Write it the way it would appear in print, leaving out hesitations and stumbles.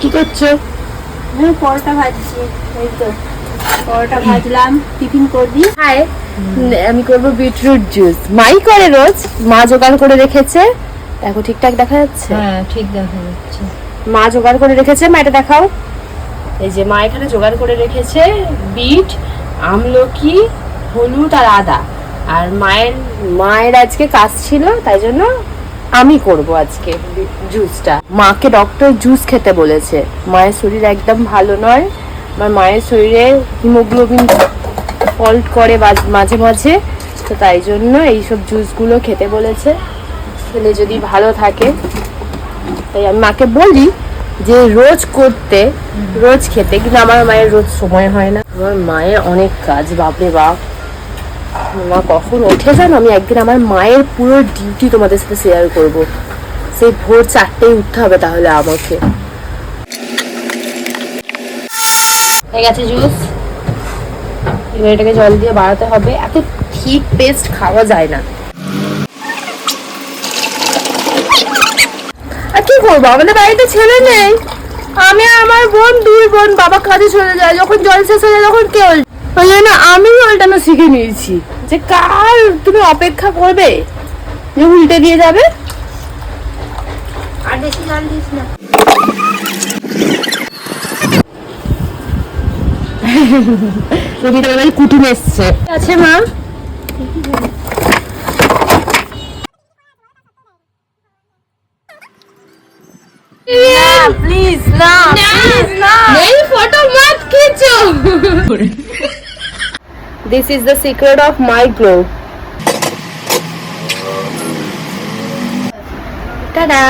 কি করছো? আমি পরোটা ভাজছি। এই তো পরোটা ভাজলাম, টিফিন করবি? হাই, আমি করবো বিটরুট জুস। মাই করে রোজ, মা জোগাড় করে রেখেছে। দেখো ঠিকঠাক দেখা যাচ্ছে? হ্যাঁ ঠিক দেখা যাচ্ছে। মা জোগাড় করে রেখেছে, মা এটা দেখাও। এই যে মা এখানে জোগাড় করে রেখেছে বিট, আমলকি, হলুদ আর আদা। আর মায়ের আজকে কাজ ছিল, তাই জন্য আমি করব আজকে জুসটা। মাকে ডক্টর জুস খেতে বলেছে। মায়ের শরীর একদম ভালো নয়। আমার মায়ের শরীরে হিমোগ্লোবিন ফল্ট করে মাঝে মাঝে, তো তাই জন্য এইসব জুসগুলো খেতে বলেছে, খেলে যদি ভালো থাকে। তাই আমি মাকে বলি যে রোজ করতে, রোজ খেতে, কিন্তু আমার মায়ের রোজ সময় হয় না। আমার মায়ের অনেক কাজ, বাপরে বাপ। মা কখন ওঠে জানো? আমি একদিন আমার মায়ের পুরো ডিউটি তোমাদের সাথে শেয়ার করব। সেই ভোর 4টেয় উঠতে হবে তাহলে আমাকে। হয়ে গেছে জুস, এবার এটাকে জল দিয়ে বাড়াতে হবে। এত ঠিক পেস্ট খাওয়া যায় না। আর কি করবো, আমাদের বাড়িতে ছেলে নেই। আমি আর আমার বোন, 2 বোন, বাবা কাজে চলে যায়। যখন জল শেষ হয়ে যায় তখন কেউ, ওই জন্য আমি উল্টানো শিখে নিয়েছি যে কার তুমি অপেক্ষা করবে যে উল্টে দিয়ে যাবে। আর বেশি জল দিস না। রবিটা এবার কুটুম এসছে। আছে মা? প্লিজ না, প্লিজ না। मेरी फोटो मत खींचो। This is the secret of my glow. Ta-da!